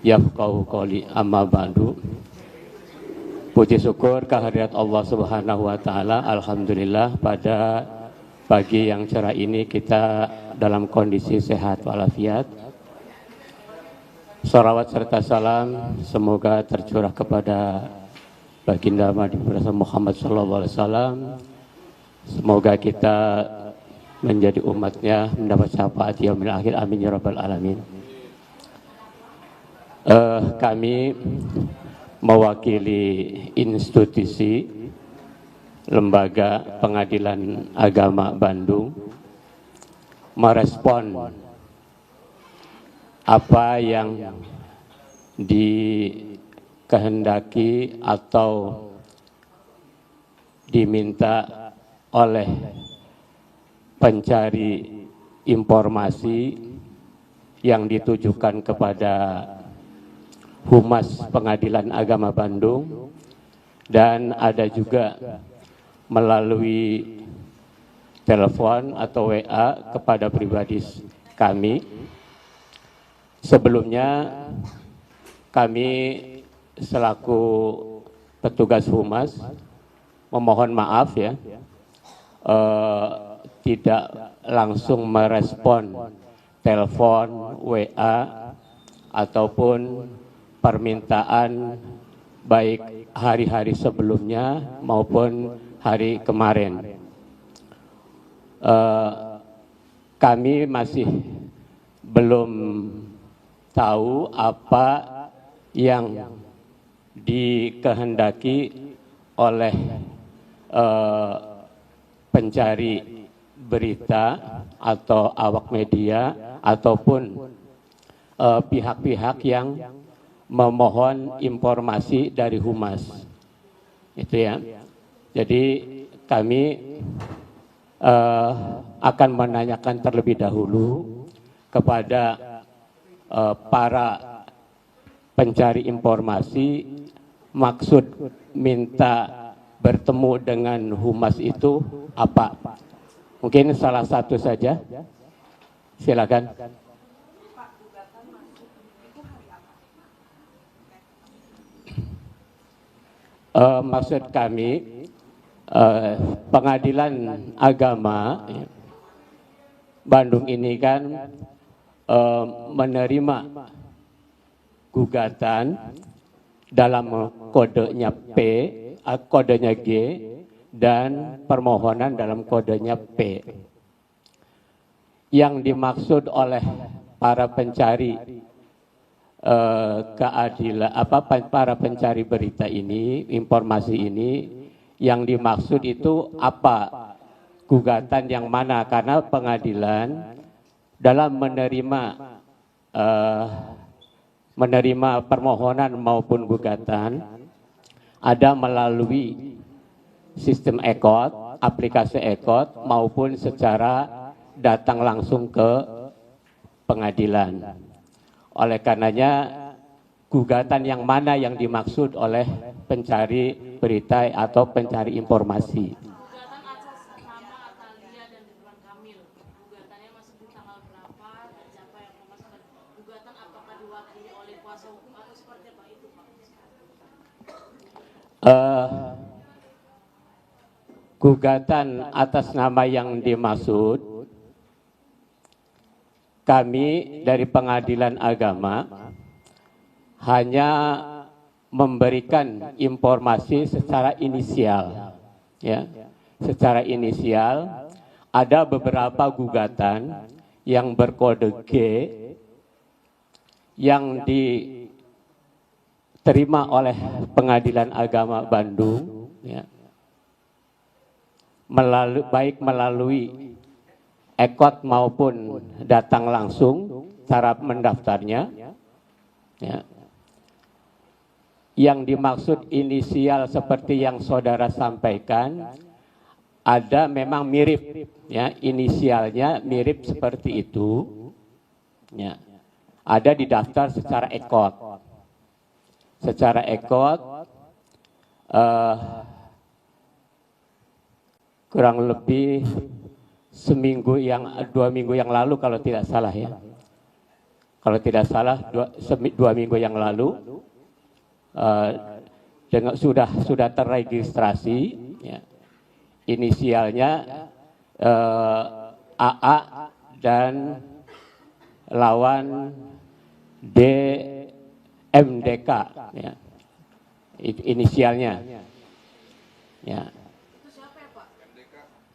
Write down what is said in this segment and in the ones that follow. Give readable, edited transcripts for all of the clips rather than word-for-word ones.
yafqahu qawli. Amma ba'du. Puji syukur kehadirat Allah Subhanahu wa taala. Alhamdulillah pada pagi yang cerah ini kita dalam kondisi sehat walafiat. Salawat serta salam semoga tercurah kepada baginda Muhammad SAW. Semoga kita menjadi umatnya mendapat syafaat yaumil akhir. Amin ya rabbal alamin. Kami mewakili institusi Lembaga Pengadilan Agama Bandung merespon apa yang dikehendaki atau diminta oleh pencari informasi yang ditujukan kepada Humas Pengadilan Agama Bandung, dan ada juga melalui telepon atau WA kepada pribadi kami. Sebelumnya kami selaku petugas Humas memohon maaf ya, tidak langsung merespon telepon, WA ataupun permintaan baik hari-hari sebelumnya maupun hari kemarin. Kami masih belum tahu apa yang dikehendaki oleh pencari berita atau awak media ataupun pihak-pihak yang memohon informasi dari Humas, itu ya. Jadi kami akan menanyakan terlebih dahulu kepada para pencari informasi, maksud minta bertemu dengan Humas itu apa? Mungkin salah satu saja, silakan. Maksud kami Pengadilan Agama Bandung ini kan menerima gugatan dalam kodenya P, kodenya G, dan permohonan dalam kodenya P. Yang dimaksud oleh para pencari keadilan, para pencari berita ini, informasi ini, yang dimaksud itu apa, gugatan yang mana? Karena pengadilan dalam menerima permohonan maupun gugatan ada melalui sistem EKOT, aplikasi EKOT, maupun secara datang langsung ke pengadilan. Oleh karenanya gugatan yang mana yang dimaksud oleh pencari berita atau pencari informasi? Gugatan atas nama Atalia dan Ridwan Kamil. Gugatannya masuk di tanggal berapa dan siapa yang memasukkan? Gugatan apakah diwakili oleh kuasa hukum atau seperti apa itu, Pak? Gugatan atas nama yang dimaksud, kami dari Pengadilan Agama hanya memberikan informasi secara inisial, ya. Secara inisial ada beberapa gugatan yang berkode G yang diterima oleh Pengadilan Agama Bandung, ya. Baik melalui EKOT maupun datang langsung cara mendaftarnya, ya. Yang dimaksud inisial seperti yang saudara sampaikan ada memang mirip, ya, inisialnya mirip seperti itu, ya. Ada di daftar secara EKOT. Secara EKOT kurang lebih 2 minggu yang lalu kalau tidak salah, ya. kalau tidak salah 2 minggu yang lalu sudah terregistrasi, ya, inisialnya AA dan lawan DMDK, ya, inisialnya. Ya.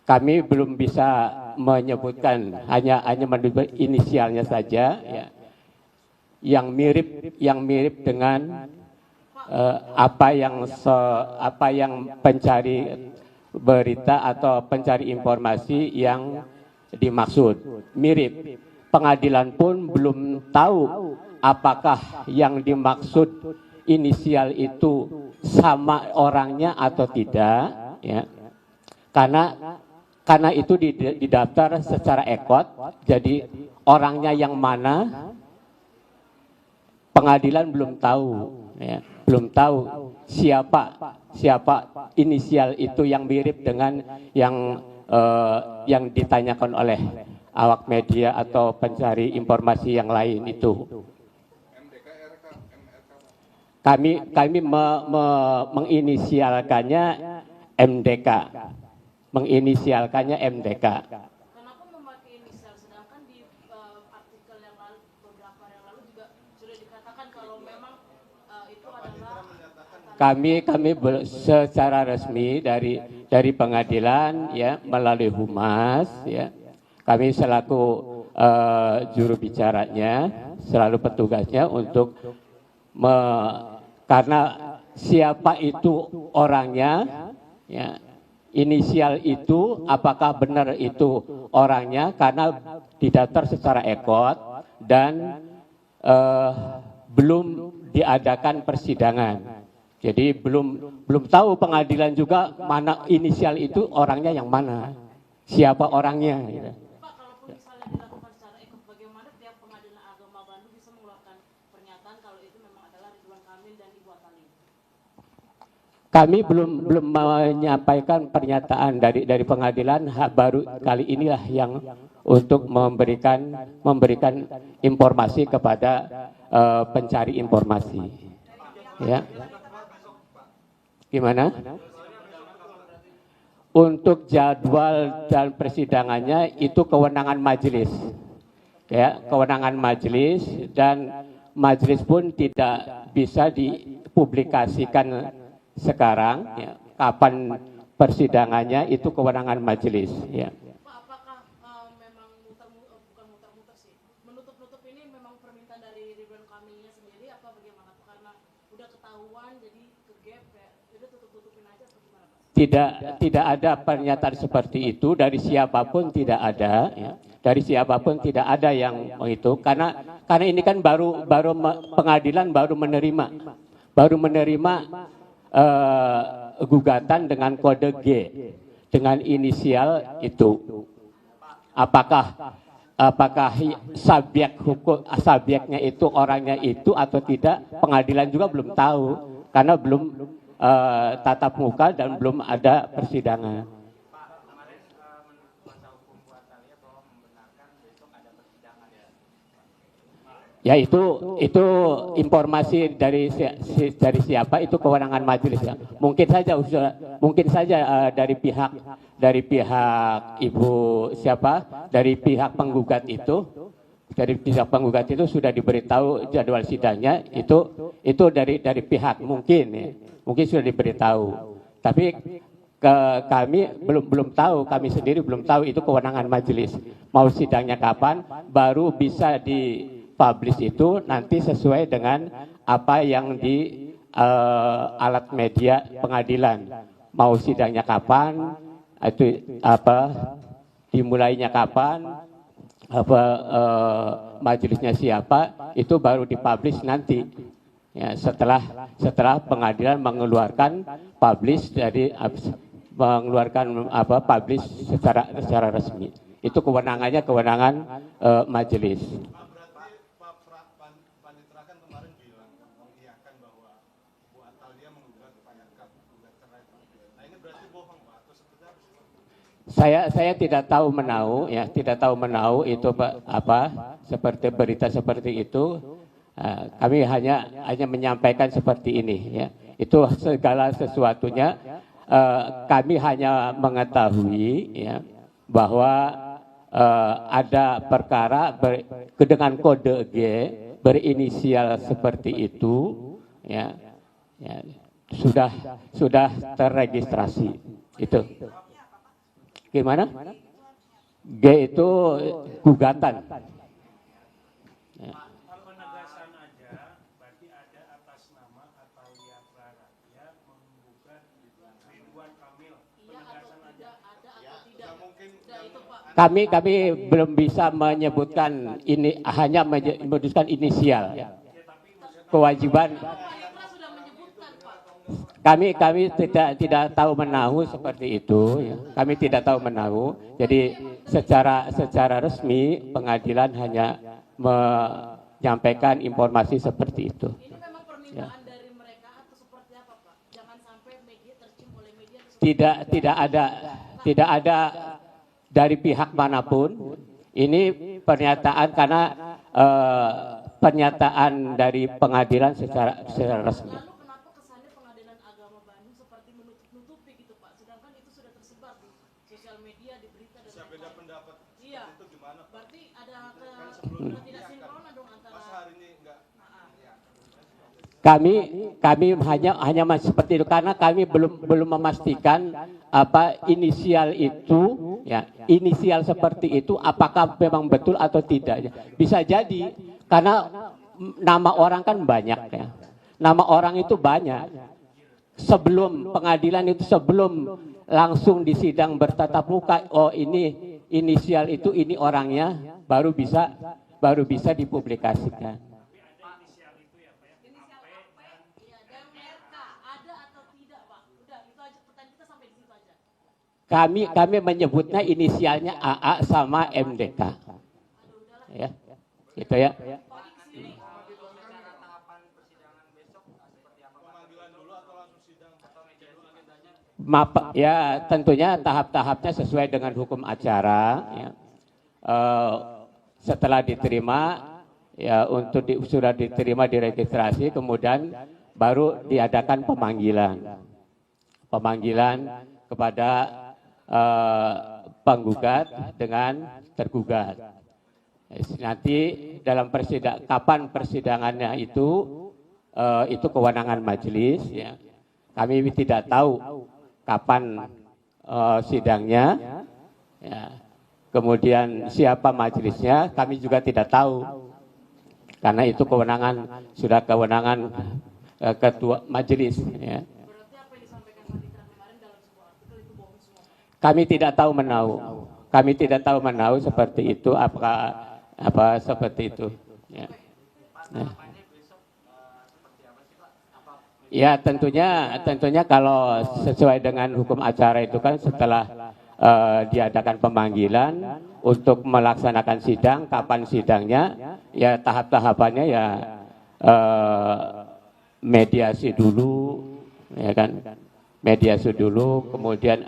Kami belum bisa menyebutkan, hanya menyebut inisialnya saja, ya, yang mirip dengan apa yang pencari berita atau pencari informasi yang dimaksud, mirip. Pengadilan pun belum tahu apakah yang dimaksud inisial itu sama orangnya atau tidak, ya. Karena itu didaftar secara ekot, jadi orangnya yang mana pengadilan belum tahu, ya. Belum tahu siapa inisial itu yang mirip dengan yang ditanyakan oleh awak media atau pencari informasi yang lain itu. Kami menginisialkannya MDK. Kenapa memakai inisial, sedangkan di artikel yang lalu, beberapa yang lalu juga sudah dikatakan kalau memang itu adalah kami secara resmi dari pengadilan, ya, melalui humas, ya, kami selaku juru bicaranya, selalu petugasnya untuk karena siapa itu orangnya, ya, inisial itu apakah benar itu orangnya, karena didaftar secara ekot dan belum diadakan persidangan. Jadi belum tahu pengadilan juga mana inisial itu orangnya yang mana, siapa orangnya, gitu. Pak, kalaupun misalnya dilakukan secara ekot, bagaimana pihak Pengadilan Agama Bandung bisa mengeluarkan pernyataan kalau itu memang adalah Ridwan Kamil dan Ibu Atalia? Kami belum menyampaikan pernyataan dari pengadilan, baru kali inilah yang untuk memberikan informasi kepada pencari informasi. Ya. Gimana? Untuk jadwal dan persidangannya itu kewenangan majelis. Ya, kewenangan majelis, dan majelis pun tidak bisa dipublikasikan sekarang, ya. Kapan persidangannya itu kewenangan majelis, ya. Pak, apakah memang bukan muter-muter sih, menutup-nutup ini memang permintaan dari Ridwan Kamilnya sendiri apa bagaimana? Karena udah ketahuan jadi ke gap, ya udah tutup-tutupin aja atau gimana, Pak? Tidak ada pernyataan seperti itu dari siapapun, tidak ada, ya. Dari siapapun tidak ada yang itu, karena ini kan baru pengadilan baru menerima gugatan dengan kode G dengan inisial itu. Apakah subjeknya itu orangnya itu atau tidak, pengadilan juga belum tahu karena belum tatap muka dan belum ada persidangan. Ya, itu informasi dari siapa, itu kewenangan majelis, ya. Mungkin saja dari pihak ibu siapa, dari pihak penggugat itu sudah diberitahu jadwal sidangnya, itu dari pihak mungkin, ya. Mungkin sudah diberitahu. Tapi kami belum tahu, kami sendiri belum tahu itu kewenangan majelis. Mau sidangnya kapan, baru bisa publish itu nanti sesuai dengan apa yang di alat media pengadilan. Mau sidangnya kapan, itu dimulainya kapan, majelisnya siapa, itu baru dipublish nanti. Ya, setelah pengadilan mengeluarkan publish secara resmi. Itu kewenangannya majelis. Saya tidak tahu menau ya, tidak tahu menau itu apa seperti berita seperti itu. Kami hanya menyampaikan seperti ini ya. Itu segala sesuatunya kami hanya mengetahui ya bahwa ada perkara dengan kode G berinisial seperti itu ya, ya sudah terregistrasi itu. Gimana? G itu gugatan. Ya. Penegasan aja, berarti ada atas nama Atalia Praratia menggugat Ridwan Kamil. Penegasan aja. Ada atau tidak? Tidak itu Pak. Kami belum bisa menyebutkan ini, hanya menyebutkan inisial. Kewajiban. Sudah menyebutkan Pak. Kami tidak tahu menahu seperti itu. Ya. Kami tidak tahu menahu. Jadi secara resmi pengadilan hanya menyampaikan informasi seperti itu. Ini memang permintaan dari mereka atau seperti apa Pak? Jangan sampai media tercium oleh media. Tidak ada dari pihak manapun. Ini pernyataan karena pernyataan dari pengadilan secara resmi. Lalu kenapa kesannya Pengadilan Agama Bandung seperti menutup-nutupi gitu Pak? Sedangkan itu sudah tersebar di sosial media, di berita dan lain-lain. Beda pendapat. Iya. Itu gimana? Berarti ada tidak sinkronan dong antara. Masa hari ini enggak. Kami hanya masih seperti itu karena kami belum memastikan apa inisial itu ya, inisial seperti itu apakah memang betul atau tidak. Bisa jadi karena nama orang kan banyak ya. Nama orang itu banyak. Sebelum pengadilan itu, sebelum langsung di sidang bertatap muka, oh ini inisial itu, ini orangnya, baru bisa dipublikasikan. Kami menyebutnya inisialnya AA sama MDK. Ya. Gitu ya. Ya tentunya tahap-tahapnya sesuai dengan hukum acara ya. Setelah diterima ya sudah diterima diregistrasi, kemudian baru diadakan pemanggilan kepada penggugat dengan tergugat. Nanti dalam kapan persidangannya itu kewenangan majelis ya. Kami tidak tahu kapan sidangnya ya. Kemudian siapa majelisnya kami juga tidak tahu. Karena itu kewenangan ketua majelis ya. Kami tidak tahu menahu seperti itu apa seperti itu ya. Ya tentunya kalau sesuai dengan hukum acara itu kan setelah diadakan pemanggilan untuk melaksanakan sidang, kapan sidangnya ya tahap-tahapannya ya mediasi dulu ya kan. Mediasi dulu, kemudian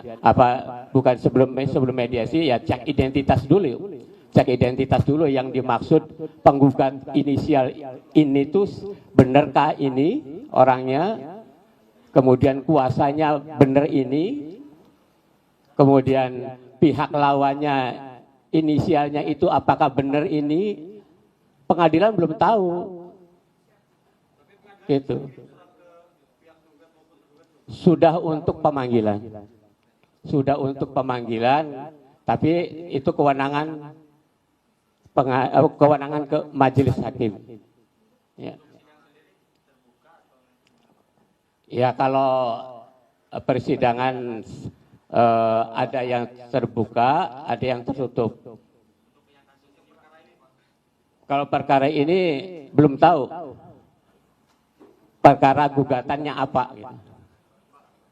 bukan sebelum mediasi ya cek identitas dulu. Cek identitas dulu yang dimaksud penggugat inisial ini tuh benarkah ini orangnya, kemudian kuasanya benar ini, kemudian pihak lawannya inisialnya itu apakah benar ini, pengadilan belum tahu. Gitu. Sudah untuk pemanggilan, tapi itu kewenangan ke majelis hakim. Ya. Ya kalau persidangan ada yang terbuka, ada yang tertutup. Kalau perkara ini belum tahu. Perkara gugatannya apa? Gitu.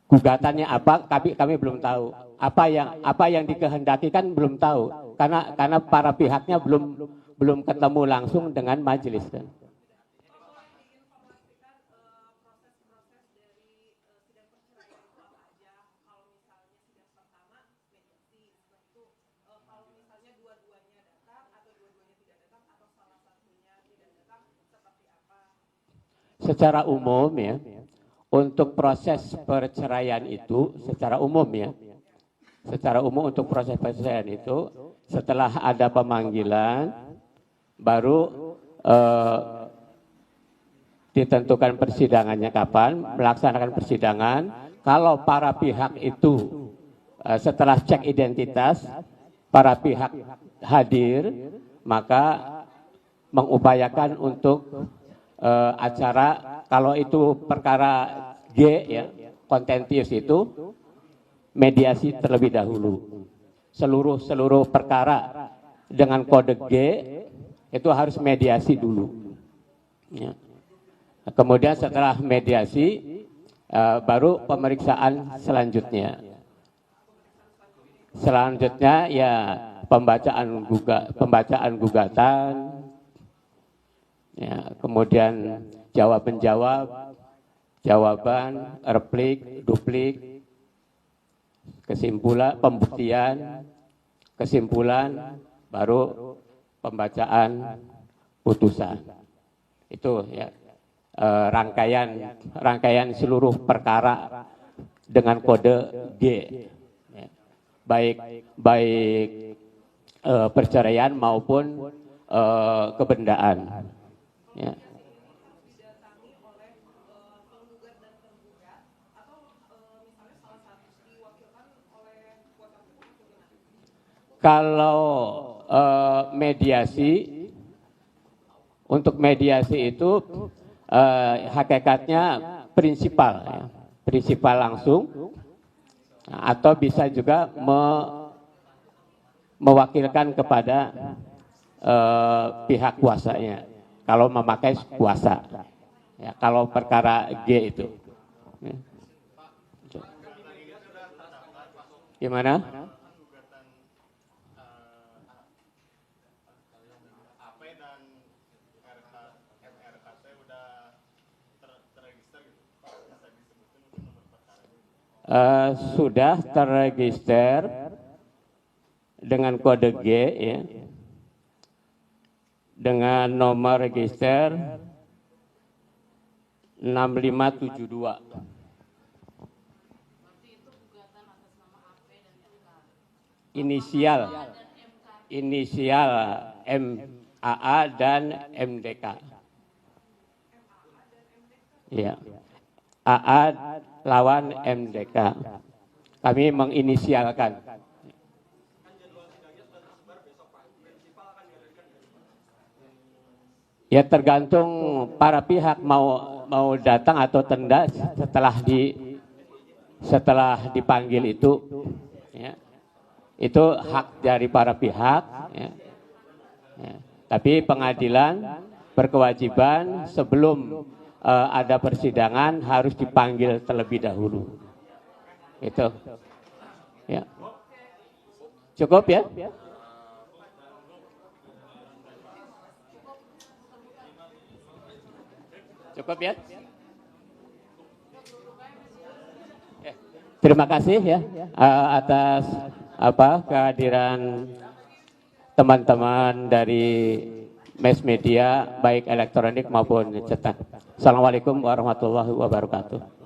Gugatannya apa? Kami belum tahu. Apa yang dikehendaki kan belum tahu. Karena para pihaknya belum ketemu langsung dengan majelis kan. secara umum ya, untuk proses perceraian itu secara umum ya, secara umum untuk proses perceraian itu setelah ada pemanggilan baru ditentukan persidangannya kapan, melaksanakan persidangan. Kalau para pihak itu setelah cek identitas, para pihak hadir, maka mengupayakan untuk acara, kalau itu perkara G ya, kontentius itu mediasi terlebih dahulu. Seluruh perkara dengan kode G itu harus mediasi dulu. Ya. Kemudian setelah mediasi baru pemeriksaan selanjutnya. Selanjutnya ya pembacaan gugatan, ya, kemudian jawaban, replik, duplik, kesimpulan, pembuktian, kesimpulan, baru pembacaan putusan. Itu ya rangkaian seluruh perkara dengan kode G, ya. baik perceraian maupun kebendaan. Ya. Kalau mediasi, untuk mediasi itu hakikatnya prinsipal, ya. Prinsipal langsung, atau bisa juga mewakilkan kepada pihak kuasanya. Kalau memakai kuasa, ya, kalau perkara G itu. Ya. Gimana? Sudah terregister dengan kode G, ya, dengan nomor register 6572. Inisial MAA dan MDK. Ya. AA lawan MDK. Kami menginisialkan. Ya tergantung para pihak mau datang atau tidak setelah dipanggil itu, ya. Itu hak dari para pihak, ya. Ya. Tapi pengadilan berkewajiban sebelum ada persidangan harus dipanggil terlebih dahulu. Itu. Ya. Cukup ya? Cukup ya? Terima kasih ya atas kehadiran teman-teman dari mass media baik elektronik maupun cetak. Assalamualaikum warahmatullahi wabarakatuh.